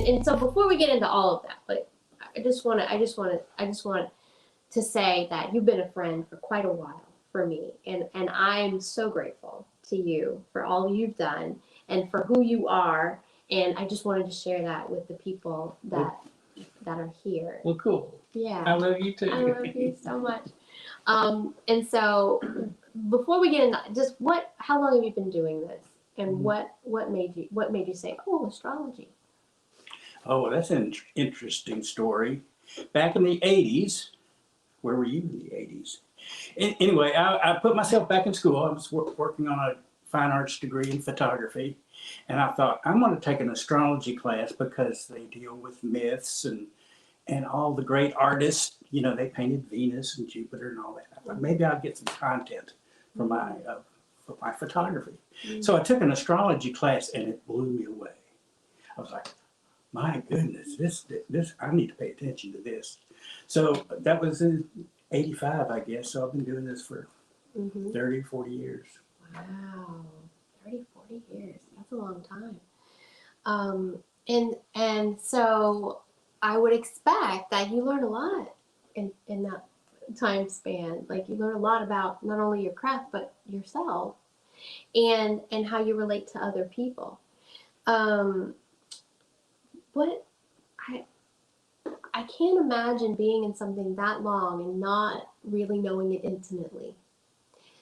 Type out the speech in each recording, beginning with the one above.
and so before we get into all of that, but I just want to say that you've been a friend for quite a while for me, and I'm so grateful to you for all you've done and for who you are, and I just wanted to share that with the people that are here. Well, cool. Yeah. I love you too. I love you so much. And so before we get into just how long have you been doing this, and what made you say, oh, astrology? Oh, that's an interesting story. Back in the 80s, where were you in the 80s? Anyway, I put myself back in school. I was working on a fine arts degree in photography. And I thought, I'm going to take an astrology class because they deal with myths and all the great artists. You know, they painted Venus and Jupiter and all that. I thought maybe I'll get some content for my photography. So I took an astrology class and it blew me away. I was like, my goodness, this I need to pay attention to this. So that was in 85, I guess. So I've been doing this for 30, 40 years. Wow, 30, 40 years. That's a long time. And so I would expect that you learn a lot in that time span. Like you learn a lot about not only your craft, but yourself and how you relate to other people. But I can't imagine being in something that long and not really knowing it intimately.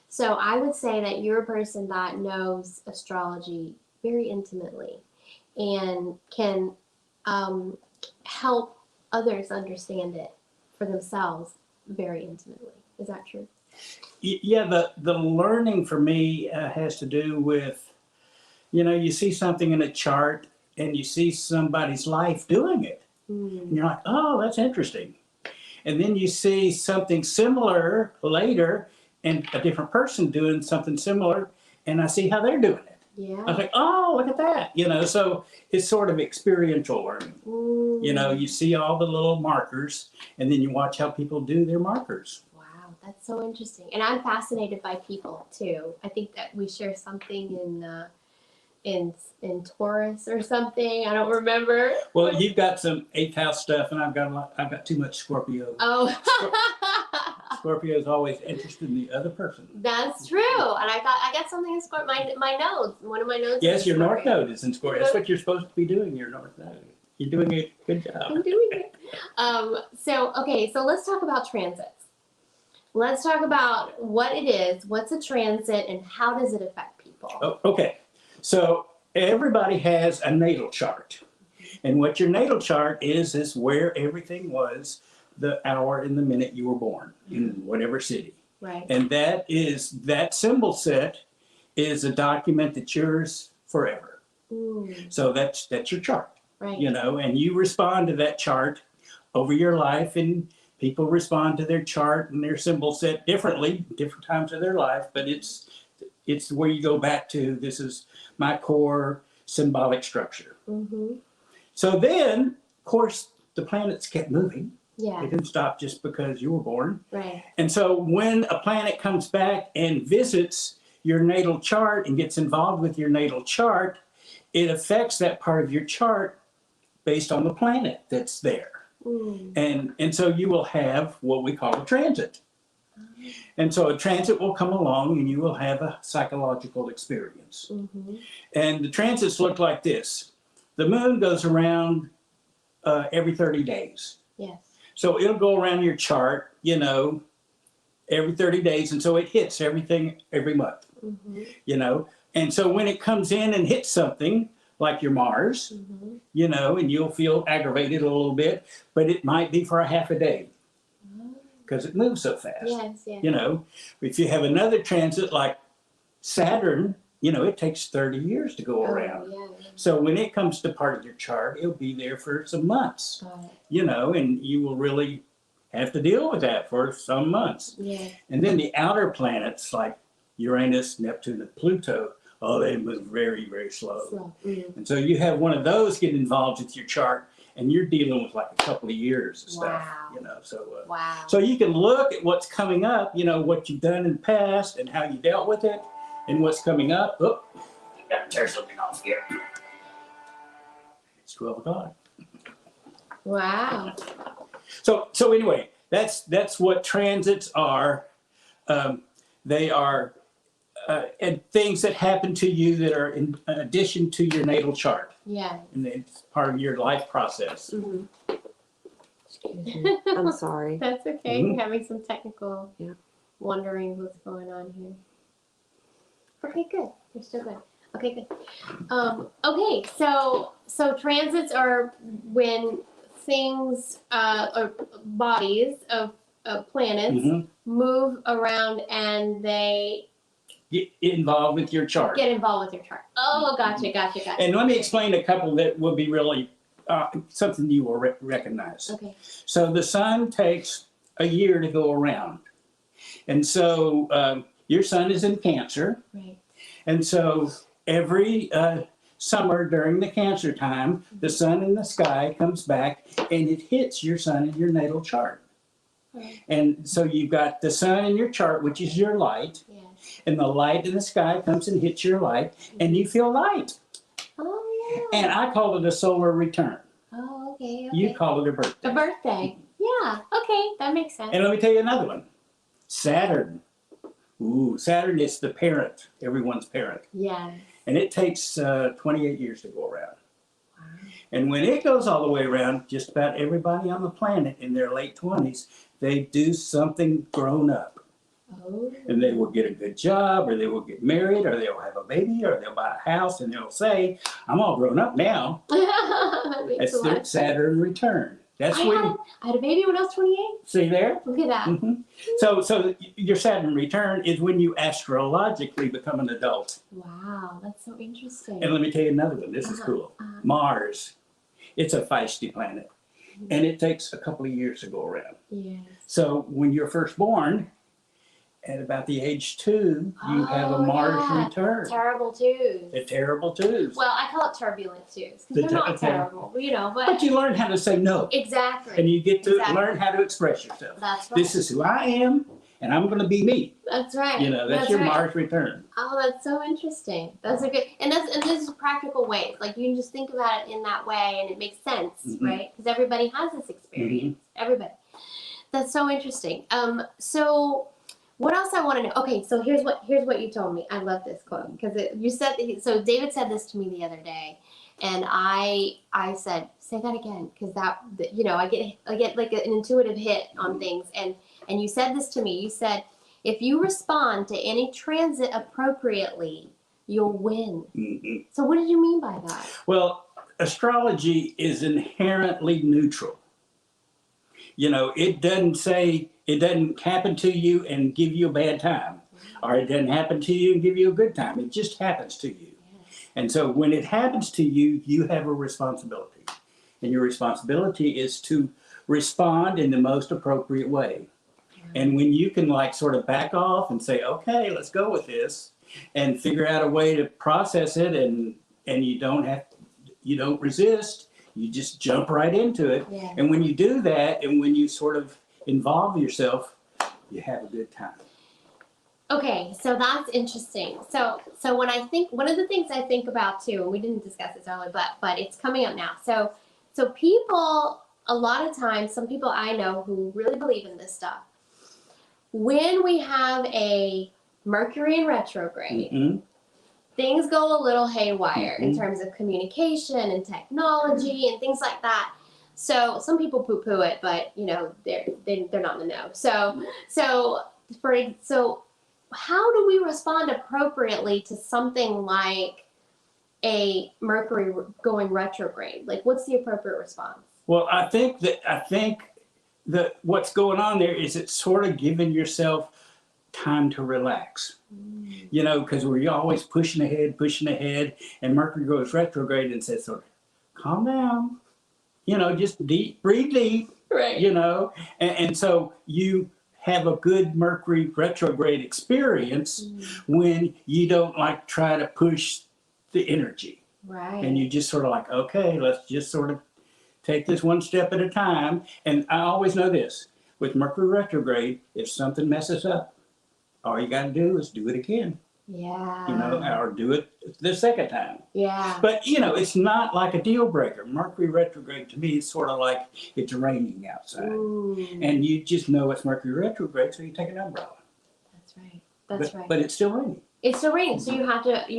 So I would say that you're a person that knows astrology very intimately and can help others understand it for themselves very intimately. Is that true? Yeah, the learning for me has to do with, you know, you see something in a chart and you see somebody's life doing it. And you're like, oh, that's interesting. And then you see something similar later and a different person doing something similar, and I see how they're doing it. Yeah. I was like, oh, look at that. You know, so it's sort of experiential learning. You know, you see all the little markers, and then you watch how people do their markers. Wow, that's so interesting. And I'm fascinated by people too. I think that we share something in Taurus or something. I don't remember. Well, you've got some 8th house stuff, and I've got too much Scorpio. Oh. Scorpio is always interested in the other person. That's true. And I got something in Scorpio. My nose. One of my nodes. Yes, your North Node is in Scorpio. That's what you're supposed to be doing, your North Node. You're doing a good job. I'm doing it. So let's talk about transits. Let's talk about what it is, what's a transit, and how does it affect people? Oh, okay. So everybody has a natal chart. And what your natal chart is where everything was the hour and the minute you were born in whatever city. Right. And that symbol set is a document that's yours forever. So that's your chart. Right. You know, and you respond to that chart over your life, and people respond to their chart and their symbol set differently, different times of their life, but it's where you go back to, this is my core symbolic structure. So then, of course, the planets kept moving. Yeah. They didn't stop just because you were born. Right. And so when a planet comes back and visits your natal chart and gets involved with your natal chart, it affects that part of your chart based on the planet that's there. And so you will have what we call a transit. And so a transit will come along and you will have a psychological experience. And the transits look like this. The moon goes around every 30 days. Yes. So it'll go around your chart, you know, every 30 days. And so it hits everything every month, you know. And so when it comes in and hits something like your Mars, you know, and you'll feel aggravated a little bit, but it might be for a half a day because it moves so fast. Yes, yes. You know, if you have another transit like Saturn, you know, it takes 30 years to go around. Yeah. So when it comes to part of your chart, it'll be there for some months, you know, and you will really have to deal with that for some months. Yeah. And then the outer planets like Uranus, Neptune, and Pluto, oh, they move very, very slow. And so you have one of those get involved with your chart, and you're dealing with like a couple of years of stuff, you know. So, so you can look at what's coming up, you know, what you've done in the past and how you dealt with it, and what's coming up. Oh, got to tear something off here. It's 12 o'clock. Wow. So anyway, that's what transits are. They are and things that happen to you that are in addition to your natal chart, Yeah. and it's part of your life process. Mm-hmm. Excuse me. I'm sorry. That's okay. Mhm. We're having some technical Yeah. wondering what's going on here. Okay, good. You're still good. Okay, good. Okay, so transits are when things or bodies of planets Mhm. move around and they Get involved with your chart. get involved with your chart. Oh, gotcha. And let me explain a couple that will be really something you will recognize. Okay. So the sun takes a year to go around. And so your sun is in Cancer. Right. And so every summer during the Cancer time, the sun in the sky comes back and it hits your sun in your natal chart. Right. And so you've got the sun in your chart, which is your light, Yeah. and the light in the sky comes and hits your light, and you feel light. Oh, yeah. And I call it a solar return. Oh, okay. You call it a birthday. A birthday. Yeah. Okay, that makes sense. And let me tell you another one. Saturn. Ooh, Saturn is the parent, everyone's parent. Yeah. And it takes 28 years to go around. Wow. And when it goes all the way around, just about everybody on the planet in their late 20s, they do something grown up. Oh. And they will get a good job, or they will get married, or they'll have a baby, or they'll buy a house, and they'll say, I'm all grown up now. That makes That's a lot their of sense. Saturn return. That's I when, had a baby when I was 28. see there? Look at that. Mhm. So your Saturn return is when you astrologically become an adult. Wow, that's so interesting. And let me tell you another one. This is cool. Mars. It's a feisty planet. And it takes a couple of years to go around. Yeah. So when you're first born, at about the age 2, you have a Mars return. Terrible twos. A terrible twos. Well, I call it turbulent twos because they're not terrible, you know. But you learn how to say no. Exactly. And you get to Exactly. learn how to express yourself. That's right. This is who I am, and I'm going to be me. That's right. You know, that's your right. Mars return. Oh, that's so interesting. That's a good, and this is practical ways. Like you can just think about it in that way, and it makes sense, right? Because everybody has this experience. Everybody. That's so interesting. So what else I want to know? Okay, so here's what you told me. I love this quote because you said so. David said this to me the other day, and I said, say that again because that you know I get like an intuitive hit on things, and you said this to me. You said, if you respond to any transit appropriately, you'll win. Mm-hmm. So what did you mean by that? Well, astrology is inherently neutral. You know, it doesn't happen to you and give you a bad time, or it doesn't happen to you and give you a good time. It just happens to you. And so when it happens to you, you have a responsibility. And your responsibility is to respond in the most appropriate way. And when you can like sort of back off and say, okay, let's go with this, and figure out a way to process it, and you don't resist, you just jump right into it. Yeah. And when you do that, and when you sort of involve yourself, you have a good time. Okay, so that's interesting. So when I think, one of the things I think about too, and we didn't discuss this earlier, but it's coming up now. So people, a lot of times, some people I know who really believe in this stuff, when we have a Mercury in retrograde, things go a little haywire in terms of communication and technology and things like that. So some people poo-poo it, but you know they're not in the know. So how do we respond appropriately to something like a Mercury going retrograde? Like, what's the appropriate response? Well, I think that what's going on there is it's sort of giving yourself time to relax. You know, because we're always pushing ahead, and Mercury goes retrograde and says, sort of, calm down. You know, just breathe deep. Right. You know, and so you have a good Mercury retrograde experience when you don't like try to push the energy. Right. And you just sort of like, okay, let's just sort of take this one step at a time. And I always know this, with Mercury retrograde, if something messes up, all you got to do is do it again. Yeah. You know, or do it the second time. Yeah. But, you know, it's not like a deal breaker. Mercury retrograde to me is sort of like it's raining outside. Ooh, And you just know it's Mercury retrograde, so you take an umbrella. that's right. That's right. But it's still raining. It's still raining, so you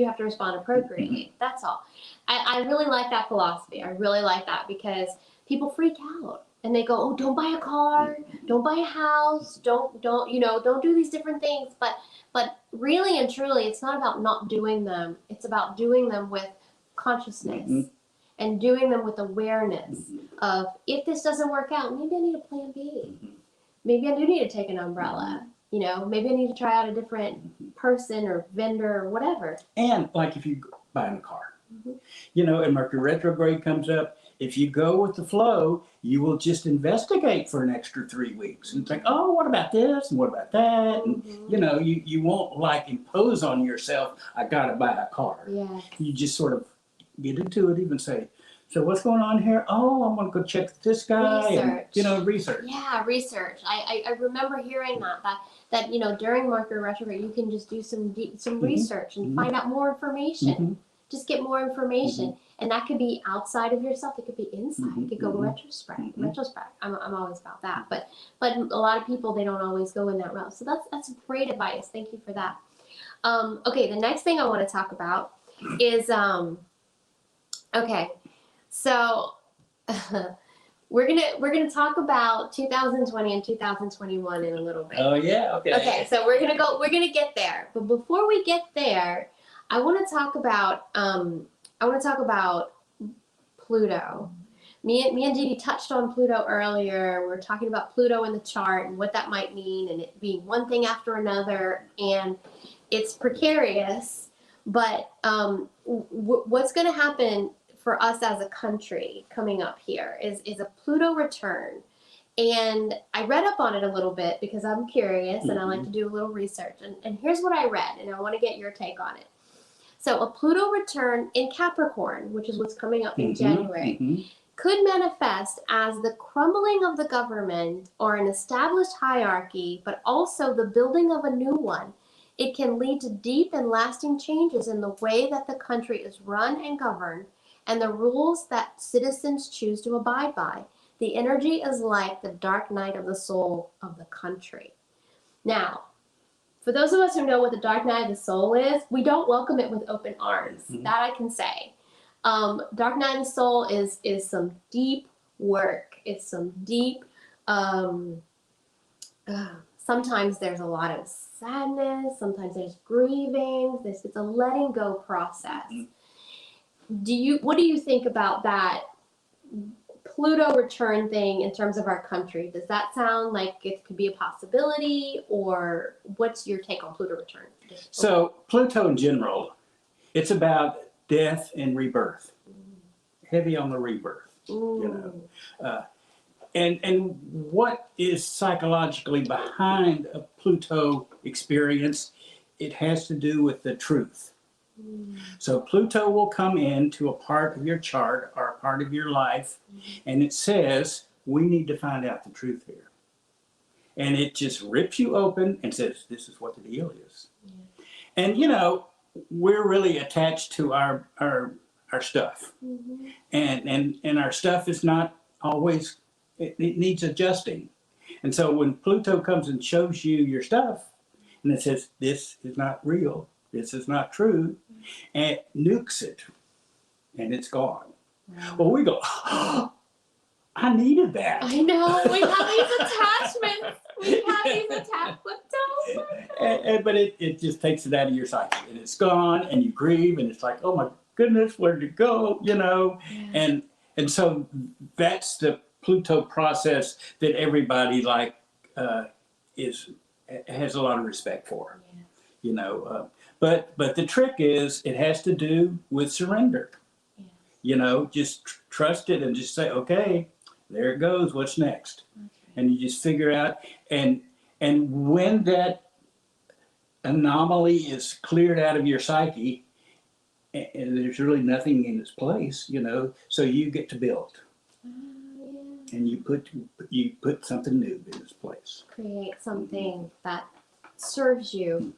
have to respond appropriately. That's all. I really like that philosophy. I really like that because people freak out and they go, "Oh, don't buy a car, don't buy a house, don't don't do these different things." But really and truly, it's not about not doing them. It's about doing them with consciousness and doing them with awareness of if this doesn't work out, maybe I need a plan B. Maybe I do need to take an umbrella. You know, maybe I need to try out a different person or vendor or whatever. And like if you buy a car, Mhm. you know, and Mercury retrograde comes up, if you go with the flow, you will just investigate for an extra 3 weeks and think, oh, what about this and what about that? And, you know, you won't like impose on yourself, I got to buy a car. Yeah. You just sort of get intuitive and say, so what's going on here? Oh, I'm going to go check this guy. Research. And, you know, research. Yeah, research. I remember hearing that you know during Mercury retrograde you can just do some research and find out more information. Just get more information, and that could be outside of yourself. It could be inside. It could go retrospect. Retrospect. I'm always about that. But a lot of people they don't always go in that route. So that's great advice. Thank you for that. Okay, the next thing I want to talk about is okay, so. We're gonna talk about 2020 and 2021 in a little bit. Oh yeah, okay. Okay, so we're gonna get there. But before we get there, I want to talk about Pluto. Me and Dee touched on Pluto earlier. We were talking about Pluto in the chart and what that might mean, and it being one thing after another, and it's precarious. But what's going to happen for us as a country coming up here is a Pluto return. And I read up on it a little bit because I'm curious and I like to do a little research. And here's what I read, and I want to get your take on it. So a Pluto return in Capricorn, which is what's coming up in January, could manifest as the crumbling of the government or an established hierarchy, but also the building of a new one. It can lead to deep and lasting changes in the way that the country is run and governed and the rules that citizens choose to abide by. The energy is like the dark night of the soul of the country. Now, for those of us who know what the dark night of the soul is, we don't welcome it with open arms. That I can say. Dark night of the soul is some deep work. It's some deep, sometimes there's a lot of sadness. Sometimes there's grieving. It's a letting go process. What do you think about that Pluto return thing in terms of our country? Does that sound like it could be a possibility, or what's your take on Pluto return? So Pluto in general, it's about death and rebirth. Heavy on the rebirth. You know, and what is psychologically behind a Pluto experience? It has to do with the truth. So Pluto will come into a part of your chart or a part of your life, and it says, we need to find out the truth here. And it just rips you open and says, this is what the deal is. And, you know, we're really attached to our stuff. And our stuff is not always, it needs adjusting. And so when Pluto comes and shows you your stuff, and it says, this is not real, this is not true, and it nukes it, and it's gone. Well, we go, oh, I needed that. I know, we have these attachments. We have these attachments. But it just takes it out of your psyche, and it's gone, and you grieve, and it's like, oh my goodness, where did it go, you know? And so that's the Pluto process that everybody like has a lot of respect for, you know. But the trick is it has to do with surrender. You know, just trust it and just say, okay, there it goes. What's next? And you just figure out. And when that anomaly is cleared out of your psyche, and there's really nothing in its place, you know, so you get to build. And you put something new in its place. Create something that serves you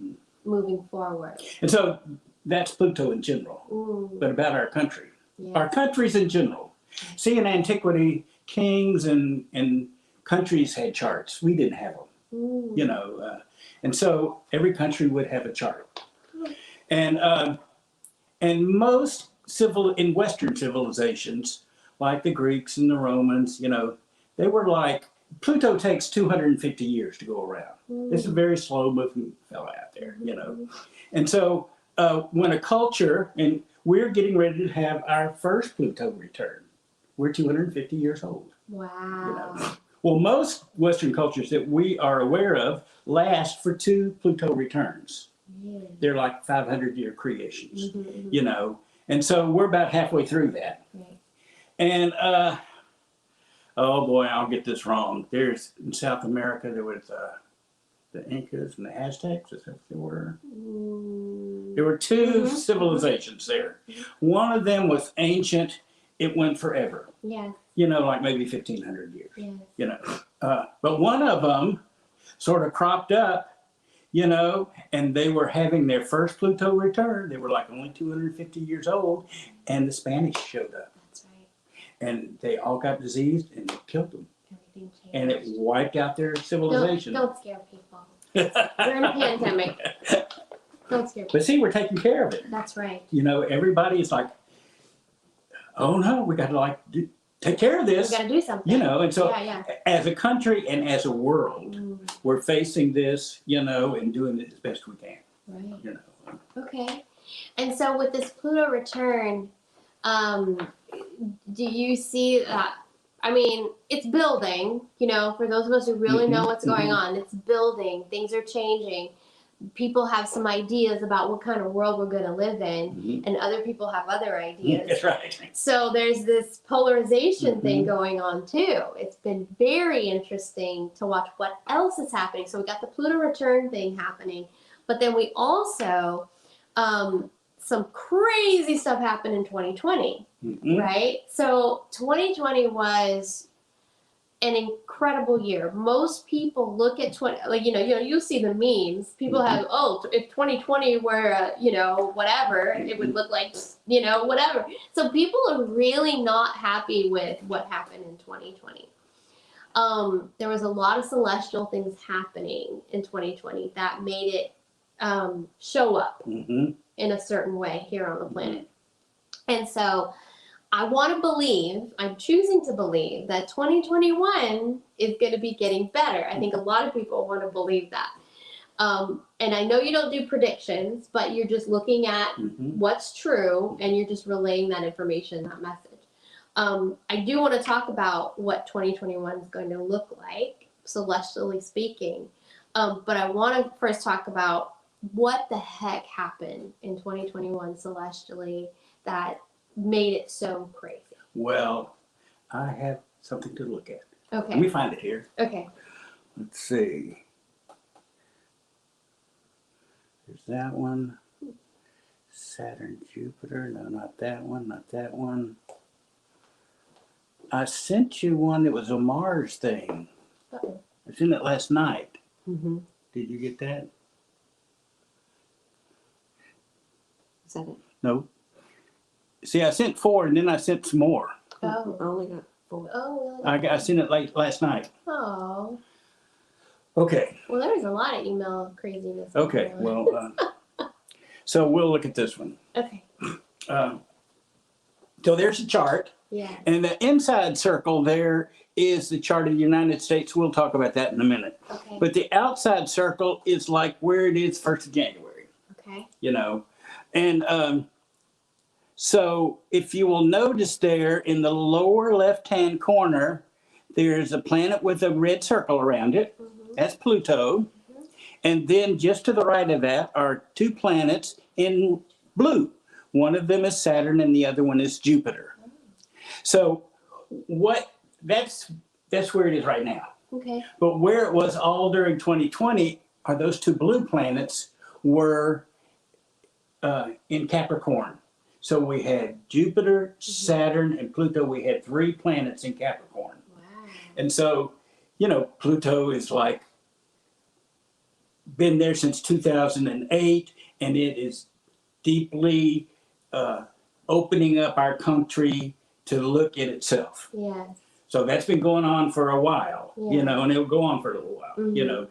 moving forward. And so that's Pluto in general, Mm, but about our country, yeah. our countries in general. See, in antiquity, kings and countries had charts. We didn't have them, Mm. you know. And so every country would have a chart. And most in Western civilizations, like the Greeks and the Romans, you know, they were like, Pluto takes 250 years to go around. This is a very slow moving fella out there, you know. And so when a culture, and we're getting ready to have our first Pluto return, we're 250 years old. Wow. You know. Well, most Western cultures that we are aware of last for 2 Pluto returns. Really? They're like 500-year creations, Mm-hmm. you know. And so we're about halfway through that. Right. And, oh boy, I'll get this wrong. There's, in South America, there was the Incas and the Aztecs, is that what they were? Mm. There were 2 civilizations there. One of them was ancient. It went forever. Yes. You know, like maybe 1,500 years. Yes. You know, but one of them sort of cropped up, you know, and they were having their first Pluto return. They were like only 250 years old, and the Spanish showed up. That's right. And they all got diseased, and it killed them. Everything changed. And it wiped out their civilization. Don't scare people. We're in a pandemic. Don't scare people. But see, we're taking care of it. That's right. You know, everybody's like, oh no, we got to like take care of this. We got to do something. You know, and so Yeah. as a country and as a world, we're facing this, you know, and doing it as best we can. Right. You know. Okay. And so with this Pluto return, do you see that? I mean, it's building, you know, for those of us who really know what's going on, it's building, things are changing. People have some ideas about what kind of world we're going to live in, and other people have other ideas. That's right. So there's this polarization thing going on too. It's been very interesting to watch what else is happening. So we got the Pluto return thing happening, but then we also, some crazy stuff happened in 2020, right? So 2020 was an incredible year. Most people look at you see the memes. People have, if 2020 were whatever, it would look like whatever. So people are really not happy with what happened in 2020. There was a lot of celestial things happening in 2020 that made it show up in a certain way here on the planet. And so I'm choosing to believe that 2021 is going to be getting better. I think a lot of people want to believe that. And I know you don't do predictions, but you're just looking at what's true and you're just relaying that information, that message. I do want to talk about what 2021 is going to look like, celestially speaking. But I want to first talk about what the heck happened in 2021 celestially that made it so crazy. Well, I have something to look at. Okay. Let me find it here. Okay. Let's see. There's that one. Saturn, Jupiter. No, not that one. Not that one. I sent you one that was a Mars thing. Uh-oh. I sent it last night. Did you get that? Is that it? No. See, I sent 4 and then I sent some more. Oh. I only got 4. Oh, really? I sent it last night. Oh. Okay. Well, there was a lot of email craziness. Okay. going on. Well, so we'll look at this one. Okay. So there's a chart. Yeah. And the inside circle there is the chart of the United States. We'll talk about that in a minute. Okay. But the outside circle is like where it is 1st of January. Okay. You know. And so if you will notice there in the lower left-hand corner, there's a planet with a red circle around it. That's Pluto. And then just to the right of that are 2 planets in blue. One of them is Saturn and the other one is Jupiter. So that's where it is right now. Okay. But where it was all during 2020 are those 2 blue planets were in Capricorn. So we had Jupiter, Saturn, and Pluto. We had 3 planets in Capricorn. Wow. And so, Pluto is like been there since 2008, and it is deeply opening up our country to look at itself. Yes. So that's been going on for a while, you Yeah. know, and it'll go on for a little while, you know.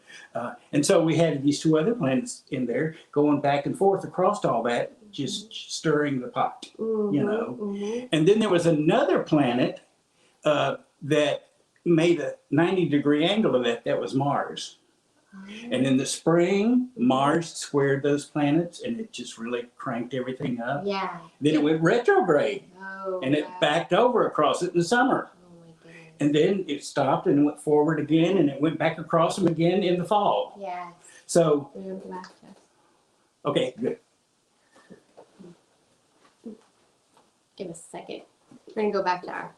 And so we had these two other planets in there going back and forth across all that, just stirring the pot, you know. And then there was another planet that made a 90-degree angle of that. That was Mars. And in the spring, Mars squared those planets, and it just really cranked everything up. Yeah. Then it went retrograde, Oh, and it wow. backed over across it in the summer. Oh my goodness. And then it stopped and went forward again, and it went back across them again in the fall. Yes. So, We're gonna go back to. okay, good. Give us a second. We're gonna go back to our.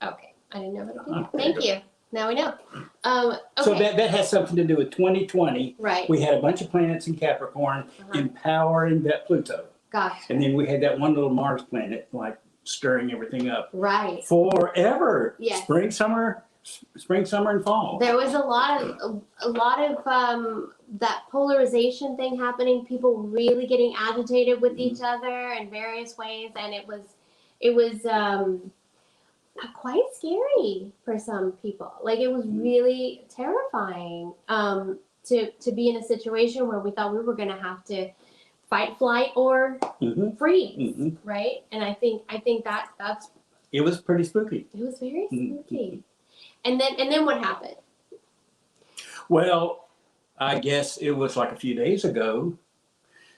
Okay, I didn't know how to do that. Thank you. Now we know. Okay. So that has something to do with 2020. Right. We had a bunch of planets in Capricorn empowering that Pluto. Gotcha. And then we had that one little Mars planet, like stirring everything up. Right. Forever. Yes. Spring, summer, and fall. There was a lot of that polarization thing happening. People really getting agitated with each other in various ways, and it was quite scary for some people. Like, it was really terrifying to be in a situation where we thought we were going to have to fight, flight, or freeze, right? And I think that's it was pretty spooky. it was very spooky. And then what happened? Well, I guess it was like a few days ago.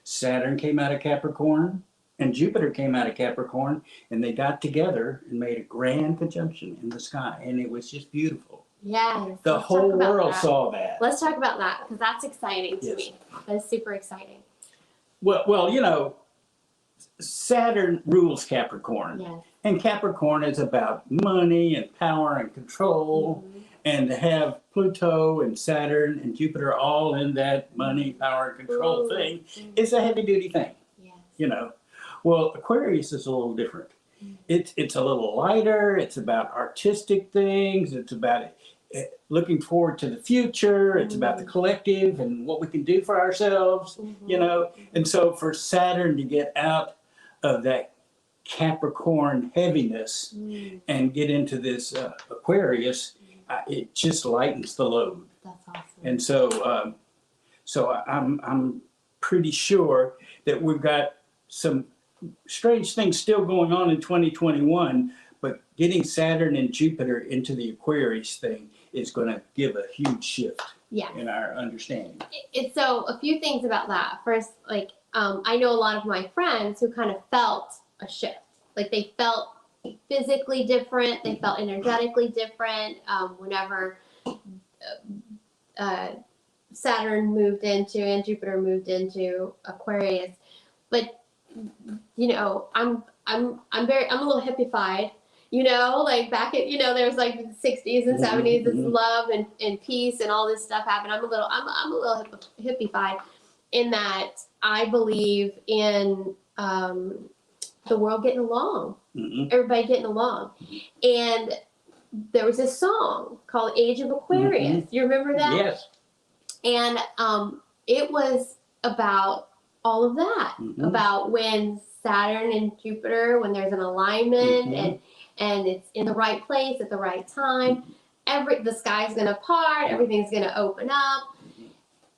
Saturn came out of Capricorn and Jupiter came out of Capricorn, and they got together and made a grand conjunction in the sky, and it was just beautiful. Yes. The let's whole talk about world that. saw that. Let's talk about that, because that's exciting to Yes. me. That's super exciting. Well, you know, Saturn rules Capricorn, Yes. and Capricorn is about money and power and control. And to have Pluto and Saturn and Jupiter all in that money, power, and control thing is a heavy-duty thing, Yes. you know. Well, Aquarius is a little different. It's a little lighter. It's about artistic things. It's about looking forward to the future. It's about the collective and what we can do for ourselves, you know. And so for Saturn to get out of that Capricorn heaviness and get into this Aquarius, it just lightens the load. That's awesome. And so I'm pretty sure that we've got some strange things still going on in 2021, but getting Saturn and Jupiter into the Aquarius thing is going to give a huge shift in our understanding. It's so a few things about that. First, like I know a lot of my friends who kind of felt a shift. Like, they felt physically different. They felt energetically different whenever Saturn moved into and Jupiter moved into Aquarius. But you know, I'm a little hippified. You know, like back at, you know, there's like the 60s and 70s, this love and peace and all this stuff happened. I'm a little hippified in that I believe in the world getting along, everybody getting along. And there was this song called Age of Aquarius. You remember that? Yes. And it was about all of that, about when Saturn and Jupiter, when there's an alignment and it's in the right place at the right time, the sky's going to part, everything's going to open up.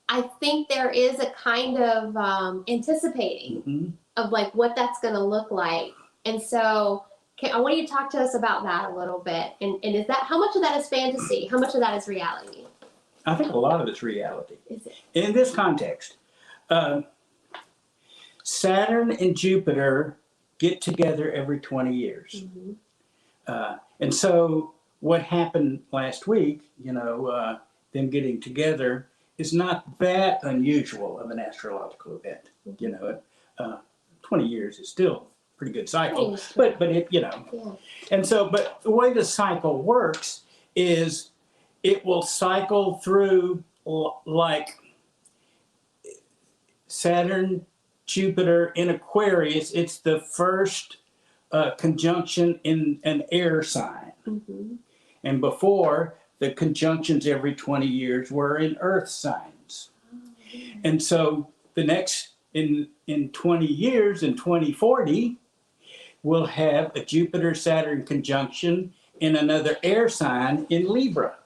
I think there is a kind of anticipating of like what that's going to look like. And so I want you to talk to us about that a little bit. And is that, how much of that is fantasy? How much of that is reality? I think a lot of it's reality. Is it? In this context, Saturn and Jupiter get together every 20 years. And so what happened last week, you know, them getting together is not that unusual of an astrological event. You know, 20 years is still a pretty good cycle, but it, you know. And so, but the way the cycle works is it will cycle through like Saturn, Jupiter in Aquarius. It's the first conjunction in an air sign. And before, the conjunctions every 20 years were in earth signs. And so the next, in 20 years, in 2040, we'll have a Jupiter-Saturn conjunction in another air sign in Libra.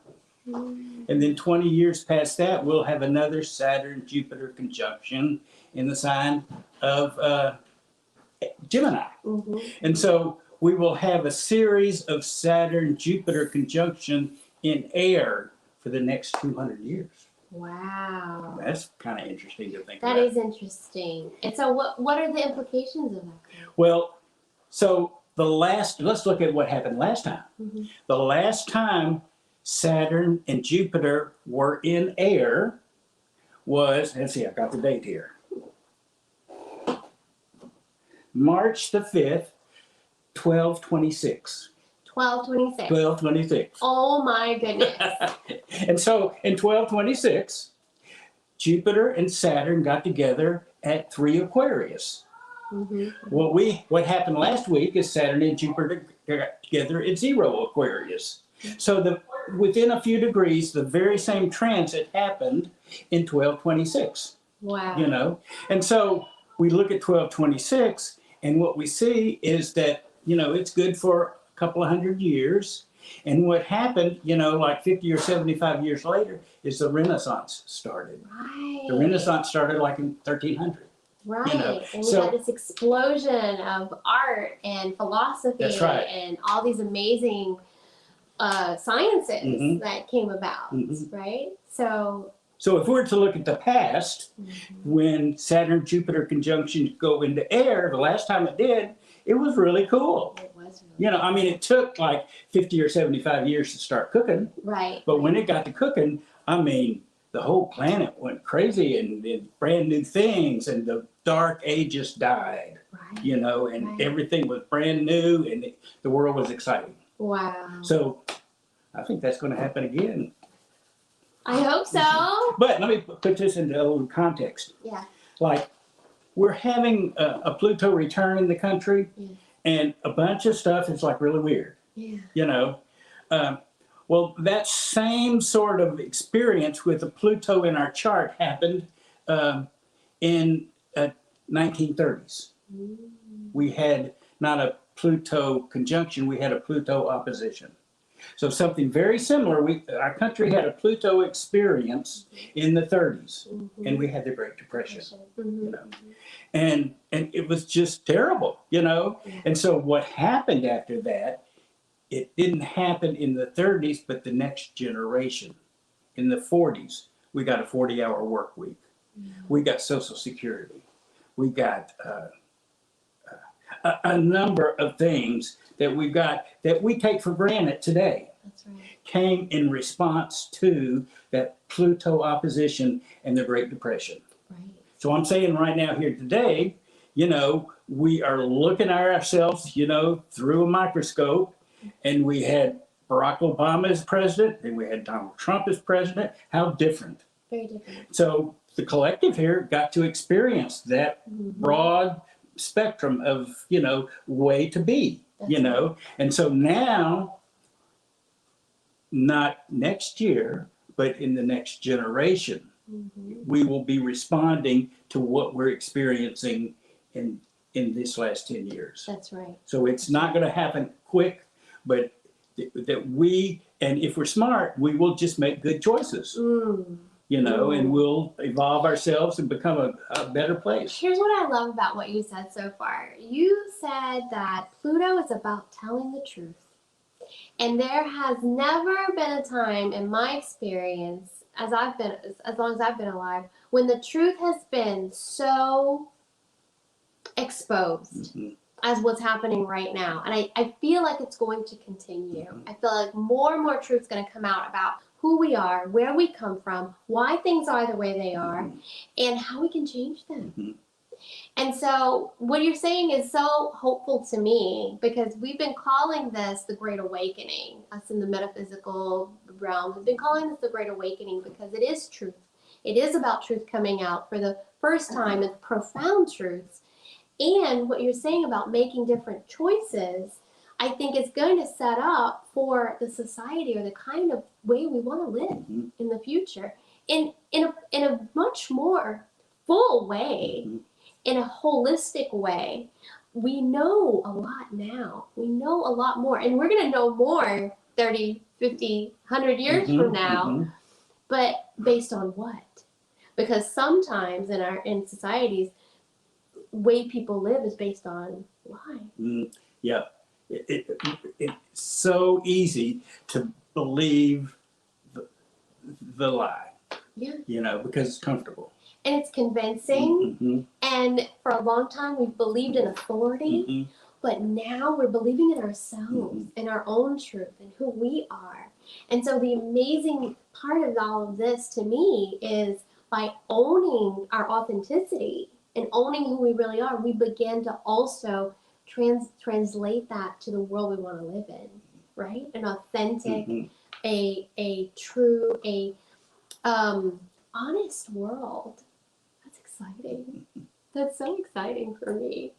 And then 20 years past that, we'll have another Saturn-Jupiter conjunction in the sign of Gemini. And so we will have a series of Saturn-Jupiter conjunction in air for the next 200 years. Wow. That's kind of interesting to think That about. is interesting. And so what are the implications of that? Well, so let's look at what happened last time. The last time Saturn and Jupiter were in air was, let's see, I've got the date here. March the 5th, 1226. 1226. 1226. Oh my goodness. And so in 1226, Jupiter and Saturn got together at 3 Aquarius. What happened last week is Saturn and Jupiter got together at 0 Aquarius. So within a few degrees, the very same transit happened in 1226. Wow. You know, and so we look at 1226, and what we see is that, you know, it's good for a couple of hundred years. And what happened, you know, like 50 or 75 years later, is the Renaissance started. Right. The Renaissance started like in 1300. Right. You know, and we had this explosion of art and philosophy That's right. and all these amazing sciences that came about, right? So if we were to look at the past, when Saturn-Jupiter conjunctions go into air, the last time it did, it was really cool. it was really You know, I mean, it took like 50 or 75 years to start cooking. right. But when it got to cooking, I mean, the whole planet went crazy and did brand new things, and the dark ages died, right. you know, and Right. everything was brand new, and the world was exciting. Wow. So I think that's going to happen again. I hope so. But let me put this into a little context. Yeah. Like, we're having a Pluto return in the country, and a bunch of stuff is like really weird, Yeah. you know. Well, that same sort of experience with the Pluto in our chart happened in 1930s. We had not a Pluto conjunction, we had a Pluto opposition. So something very similar. Our country had a Pluto experience in the 30s, and we had the Great Depression. You know, and it was just terrible, you know. And so what happened after that? It didn't happen in the 30s, but the next generation. In the 40s, we got a 40-hour work week. We got Social Security. We got a number of things that we got that we take for granted today. That's right. Came in response to that Pluto opposition and the Great Depression. Right. So I'm saying right now here today, you know, we are looking at ourselves, you know, through a microscope, and we had Barack Obama as president, and we had Donald Trump as president. How different. Very different. So the collective here got to experience that broad spectrum of, you know, way to be, you know. And so now, not next year, but in the next generation, we will be responding to what we're experiencing in this last 10 years. That's right. So it's not going to happen quick, but that we, and if we're smart, we will just make good choices, you know, and we'll evolve ourselves and become a better place. Here's what I love about what you said so far. You said that Pluto is about telling the truth. And there has never been a time in my experience, as long as I've been alive, when the truth has been so exposed as what's happening right now. And I feel like it's going to continue. I feel like more and more truth's going to come out about who we are, where we come from, why things are the way they are, and how we can change them. And so what you're saying is so hopeful to me, because we've been calling this the Great Awakening. Us in the metaphysical realm have been calling this the Great Awakening because it is truth. It is about truth coming out for the first time. It's profound truths. And what you're saying about making different choices, I think it's going to set up for the society or the kind of way we want to live Mhm. in the future in a much more full way, Mhm. in a holistic way. We know a lot now. We know a lot more. And we're going to know more 30, 50, 100 years Mhm. from now. Mhm. But based on what? Because sometimes in societies, way people live is based on lying. Yeah, it's so easy to believe the lie. Yeah. You know, because it's comfortable. And it's convincing. Mm-hmm. And for a long time, we've believed in authority. Mm-hmm. But now we're believing in ourselves, Mhm. in our own truth, and who we are. And so the amazing part of all of this to me is by owning our authenticity and owning who we really are, we begin to also translate that to the world we want to live in, right? An authentic, Mm-hmm. a true, honest world. That's exciting. That's so exciting for me.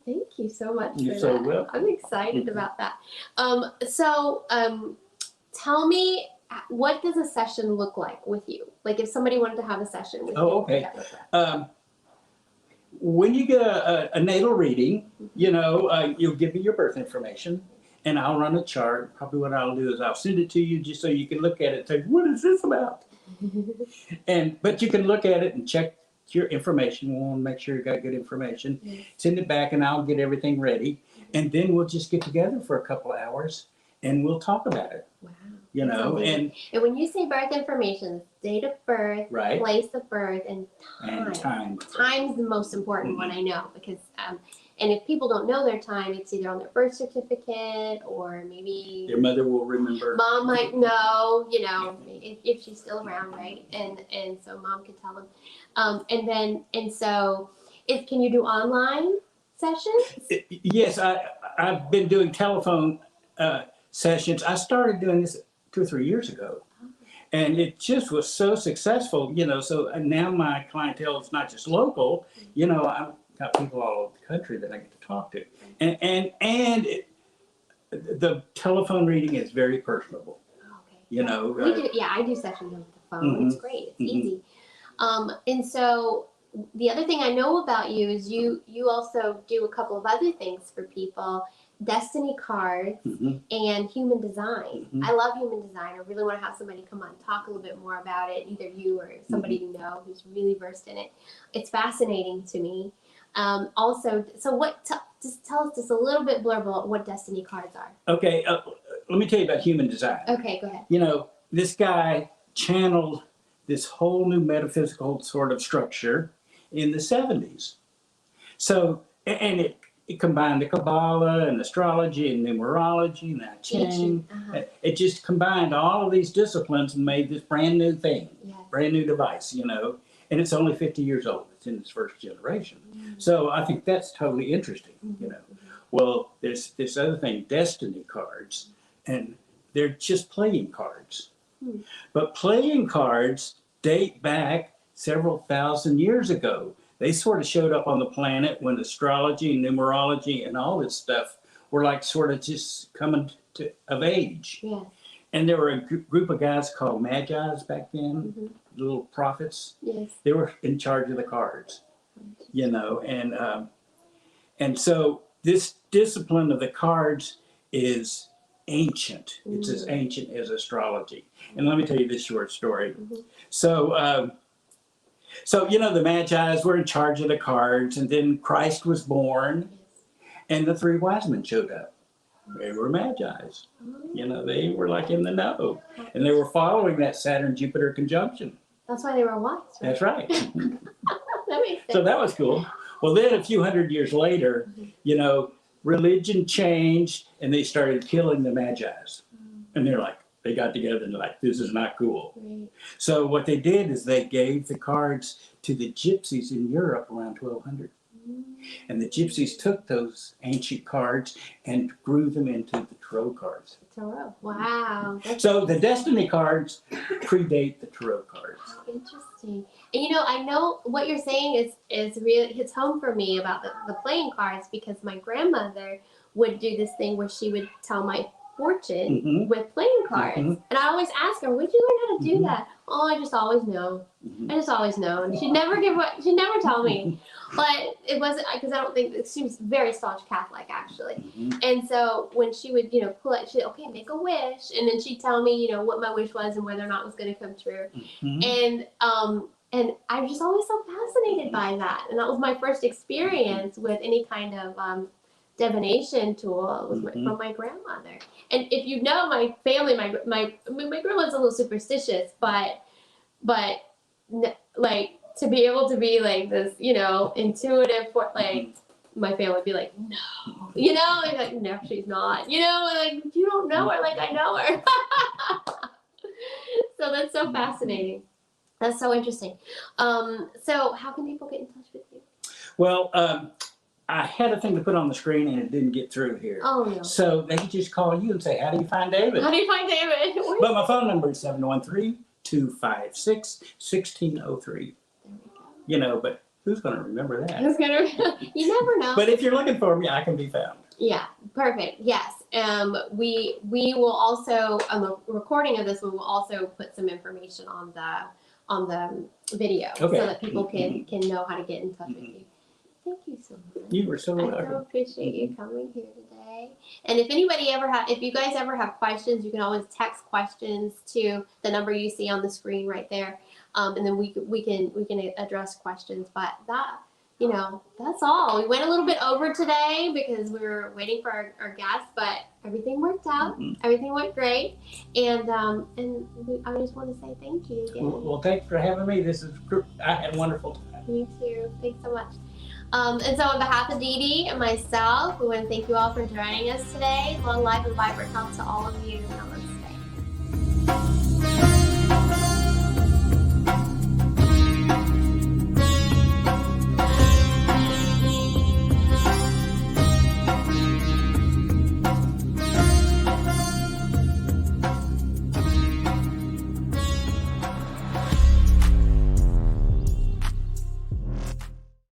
Thank you so much You're for so that. welcome. I'm excited about that. Tell me, what does a session look like with you? Like if somebody wanted to have a session with you, Oh, what would okay. that look like? When you get a natal reading, you know, you'll give me your birth information, and I'll run a chart. Probably what I'll do is I'll send it to you just so you can look at it and say, what is this about? But you can look at it and check your information. We want to make sure you got good information. Yes. Send it back, and I'll get everything ready. And then we'll just get together for a couple of hours, and we'll talk about it. Wow. You That know, sounds amazing. And when you say birth information, it's date of birth, right, place of birth, and time. and time. Time's the most important one I know because, and if people don't know their time, it's either on their birth certificate or maybe Your mother will remember. mom might know, you know, if she's still around, right? And so mom could tell them. And so, can you do online sessions? Yes, I've been doing telephone sessions. I started doing this 2 or 3 years ago, and it just was so successful. You know, so now my clientele is not just local. You know, I've got people all over the country that I get to talk to, and the telephone reading is very personable. Okay. You know, we do. Yeah, I do sessions over the phone. It's great. It's easy. And so the other thing I know about you is you also do a couple of other things for people. Destiny cards and human design. I love human design. I really want to have somebody come on and talk a little bit more about it, either you or somebody you know who's really versed in it. It's fascinating to me. Also, so just tell us just a little bit blurb about what destiny cards are. Okay, let me tell you about human design. Okay, go ahead. You know, this guy channeled this whole new metaphysical sort of structure in the 70s. So, and it combined the Kabbalah and astrology and numerology and I Ching. It just combined all of these disciplines and made this brand new thing, brand new device, you know. And it's only 50 years old. It's in its first generation. So I think that's totally interesting, you know. Well, there's this other thing, destiny cards, and they're just playing cards. But playing cards date back several thousand years ago. They sort of showed up on the planet when astrology and numerology and all this stuff were like sort of just coming of age. Yeah. And there were a group of guys called Magi's back then, little prophets. Yes. They were in charge of the cards, you know, and so this discipline of the cards is ancient. It's as ancient as astrology. And let me tell you this short story. So, you know, the Magi's were in charge of the cards, and then Christ was born, and the 3 wise men showed up. They were Magi's. You know, they were like in the know, and they were following that Saturn-Jupiter conjunction. That's why they were wise, right? That's right. That makes sense. So that was cool. Well, then a few hundred years later, you know, religion changed, and they started killing the Magi's. And they're like, they got together and like, this is not cool. Right. So what they did is they gave the cards to the gypsies in Europe around 1200. And the gypsies took those ancient cards and grew them into the tarot cards. Tarot. Wow. So the destiny cards predate the tarot cards. How interesting. And you know, I know what you're saying is really hits home for me about the playing cards because my grandmother would do this thing where she would tell my fortune Mhm. with playing cards. Mhm. And I always ask her, where'd you learn how to do Mhm. that? Oh, I just always know. Mhm. I just always know. And she'd never tell me. But it wasn't, because I don't think, she was very staunch Catholic, actually. Mhm. And so when she would, pull out, she'd, okay, make a wish. And then she'd tell me, what my wish was and whether or not it was going to come true. Mhm. And I'm just always so fascinated by that. And that was my first experience with any kind of divination tool. It was from my grandmother. And if you know my family, my grandma's a little superstitious, but like to be able to be like this, intuitive, like my family would be like, no, they're like, no, she's not, like you don't know her like I know her. So that's so fascinating. That's so interesting. So how can people get in touch with you? Well, I had a thing to put on the screen and it didn't get through here. Oh no. So they could just call you and say, how do you find David? How do you find David? But my phone number is 713-256-1603. But who's going to remember that? Who's gonna? You never know. But if you're looking for me, I can be found. Yeah, perfect. Yes. We will also, on the recording of this, we will also put some information on the video, so that people can know how to get in touch with you. Thank you so much. You were so I welcome. so appreciate you coming here today. And if you guys ever have questions, you can always text questions to the number you see on the screen right there, and then we can address questions. But that's all. We went a little bit over today because we were waiting for our guests, but everything worked out. Everything went great, and I just want to say thank you again. Well, thanks for having me. I had a wonderful time. Me too. Thanks so much. And so on behalf of Dee Dee and myself, we want to thank you all for joining us today. Long life and vibrant health to all of you. Namaste.